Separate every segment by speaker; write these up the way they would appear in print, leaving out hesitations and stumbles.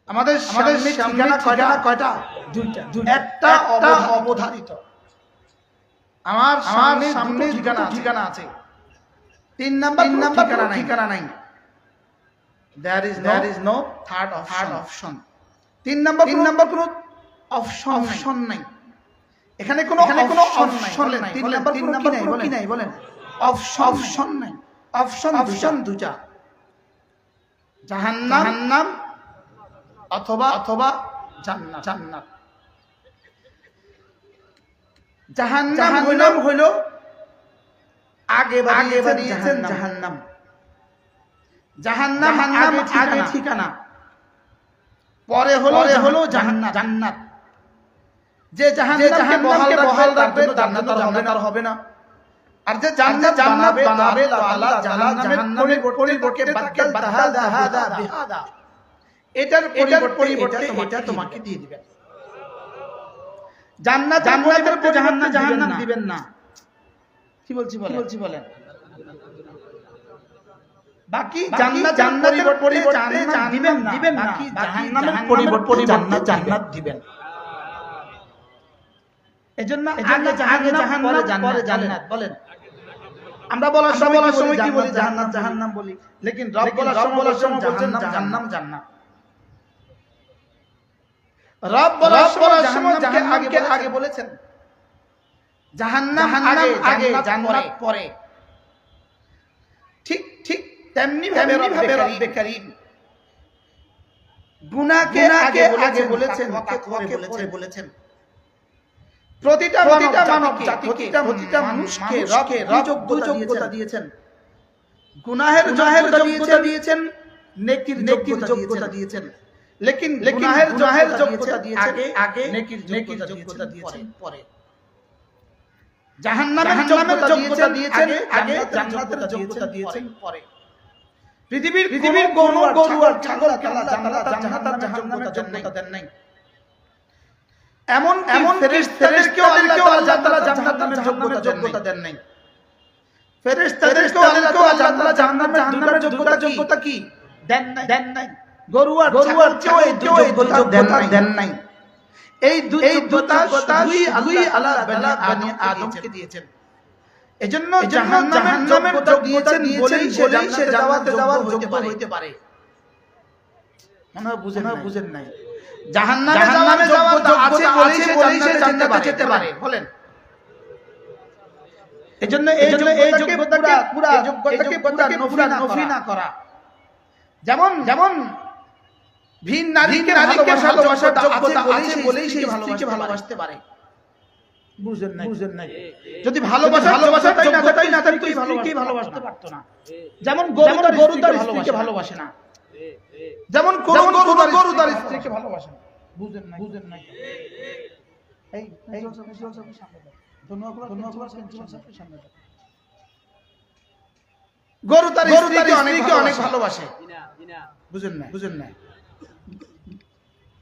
Speaker 1: আমাদের ঠিকানা কয়টা? দুইটা। একটা অবধারিত। আমার সামনে ঠিকানা আছে। 3 নাম্বার ঠিকানা নাই। There is no third option. 3 number কোনো অপশন নাই। এখানে কোনো অপশন নাই। 3 নাম্বার কি নাই বলেন? অপশন নাই। অপশন দুটা। জাহান্নাম অথবা জান্নাত। জাহান্নাম হইল আগে বাড়িয়েছেন জাহান্নাম। জাহান্নাম আগে ঠিকানা, পরে হলো জান্নাত। যে জাহান্নামকে বহাল রাখবে জান্নাত হবে না। আর যে জান্নাত বানাবে আল্লাহ জাহান্নামের পরিবর্তে হাদা বিহাদা, এটার পরিবর্তে এটা তোমাকে দিয়ে দিবেন। জান্নাতের পরিবর্তে জাহান্নাম দিবেন না। কি বলছি বলেন? বাকি জান্নাতের পরিবর্তে দিবেন না, জাহান্নামের পরিবর্তে জান্নাত দিবেন। এজন্য আগে জাহান্নাম পরে জান্নাত বলেন। আমরা বলার সময় কি বলি? জাহান্নাম বলি। লেকিন রব বলার সময় বলছেন জাহান্নাম। রব বলার সময় জাহান্নামকে আগে বলেছেন, জাহান্নাম আগে জান্নাত পরে। ঠিক তেমনি ভাবে রব্বে কারীম গুনাহকে আগে বলেছেন, পরে বলেছেন। প্রতিটা মানব জাতিকে, প্রতিটা মানুষকে রব যোগ্যতা দিয়েছেন। গুনাহের যোগ্যতা দিয়েছেন, নেকির যোগ্যতা দিয়েছেন। লেকিন গুনাহের যোগ্যতা দিয়েছেন আগে, নেকির যোগ্যতা দিয়েছেন পরে। জাহান্নামের যোগ্যতা দিয়েছেন আগে, জান্নাতের যোগ্যতা দিয়েছেন পরে। পৃথিবীর গরু আর ছাগল আল্লাহ জাহান্নামের যোগ্যতা দেন নাই। এমন ফেরেশতাদেরকেও আল্লাহ তাআলা জাহান্নামের যোগ্যতা দেন নাই। ফেরেশতাদেরকেও আল্লাহ তাআলা জাহান্নামের যোগ্যতা কি দেন নাই। গরু আর ছাগলকেও এই যোগ্যতা দেন নাই। এই যোগ্যতা দুই আল্লাহ বনি আদমকে দিয়েছেন। এজন্য জাহান্নামের যোগ্যতা দিয়েছেন বলেই সে জান্নাতে যাওয়ার যোগ্য হইতে পারে। মনে হয় বুঝেন নাই। জাহান্নামে যাওয়ার যোগ্যতা আছে বলেই সে জান্নাতে যেতে পারে। বলেন। এজন্য এই যোগ্যতাকে পুরা নফি না করা। যেমন ভিন নারীকে ভালোবাসার যোগ্যতা আছে বলেই সে স্ত্রীকে ভালোবাসতে পারে। বুঝেন নাই। যদি ভালোবাসাটাই না থাকতো স্ত্রীকে ভালোবাসতে পারতো না। যেমন গরু তার স্ত্রীকে ভালোবাসে না, যেমন গরু তার স্ত্রীকে ভালোবাসে না। বুঝেন নাই। গরু তার স্ত্রীকে অনেক ভালোবাসে। বুঝেন নাই।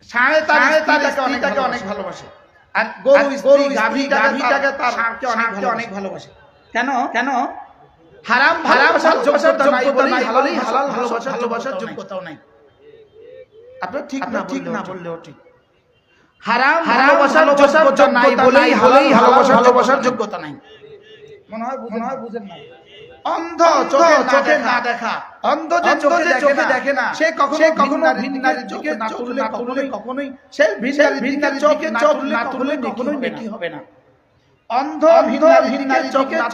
Speaker 1: ষাঁড়ে তার স্ত্রীকে অনেক ভালোবাসে। আর গরু গাভীটাকে তার ষাঁড়কে অনেক ভালোবাসে। কেন? হারাম ভালোবাসার যোগ্যতা নাই বলেই হালাল ভালোবাসার যোগ্যতাও নাই। আপনারা ঠিক না বললেও ঠিক। হারাম ভালোবাসার যোগ্যতা নাই বলেই হালাল ভালোবাসার যোগ্যতা নাই। মনে হয় বুঝেন না। অন্ধ চোখে না দেখা, অন্ধ যে চোখে দেখে না, সে কখনো ভিন নারীর চোখে না তুললে কখনোই সে ভিন নারীর চোখে না তুললে কখনোই নেকি হবে না। অন্ধ ভিন নারীর চোখে না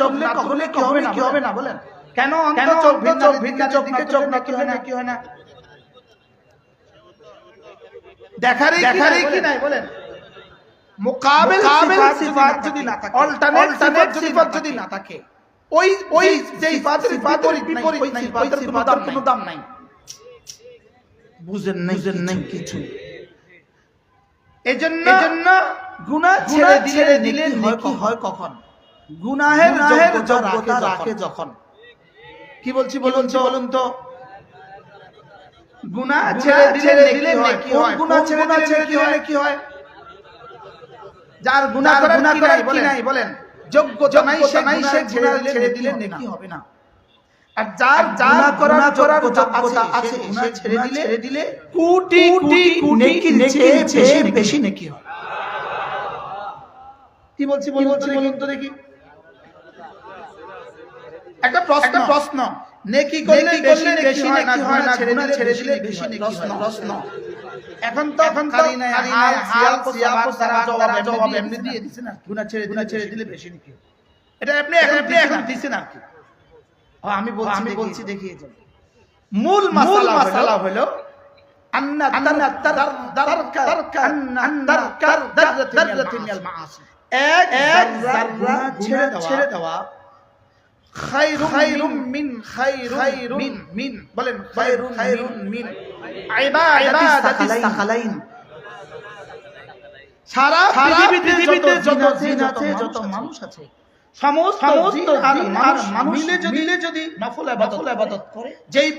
Speaker 1: তুললে কি হবে না বলেন? কেন অন্ধ চোখ ভিন নারীর চোখ না তুললে কি হয় না? দেখারই কি নাই বলেন? মুকাবিল সিফাত যদি না থাকে, অল্টারনেট সিফাত যদি না থাকে, ওই যে সিফাতের বিপরীত নাই, সিফাতের কোনো দাম নাই। বুঝেন নাই কিছু। এজন্য গুনাহ ছেড়ে দিলে নেকি হয় কখন? গুনাহের যোগ্যতা রাখে যখন। কি বলছি বলুন তো? গুনাহ ছেড়ে দিলে নেকি হয়। গুনাহ ছেড়ে দিলে কি হয়? যার গুনাহ করার কি নাই বলেন? যোগ্যতা নাই সে গুনাহ ছেড়ে দিলে নেকি হবে না। আর যার যার করার যোগ্যতা আছে সে ছেড়ে দিলে কোটি কোটি নেকির চেয়ে বেশি নেকি হয়। কি বলছি বলুন তো দেখি। একটা প্রশ্ন নেকি করলে বেশি নেকি হয় না গুনাহ ছেড়ে দিলে বেশি নেকি হয়? প্রশ্ন এখন তো জবাব এমনি দিয়ে দিছেন না, গুনাহ ছেড়ে দিলে বেশি নেকি হয়। এটা আপনি এখন দিছেন আর কি। আমি বলছি দেখিয়ে যান। মূল মাসালা হলো আন্না তারকা দাররাতিন মিনাল মাআসি, এক যাররা ছেড়ে দেওয়া খায়রুম মিন বলেন খায়রুম মিন ইবাদাতি সাকালাইন। সারা পৃথিবীতে যত জিন আছে, যত মানুষ আছে, সমস্ত জিন আর মানুষ মিলে যদি নফল ইবাদত করে, যেই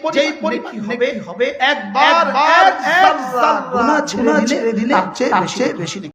Speaker 1: পরিমাণ নেকি হবে একবার এক যাররা গুনাহ ছেড়ে দিলে তার চেয়ে বেশি নেকি।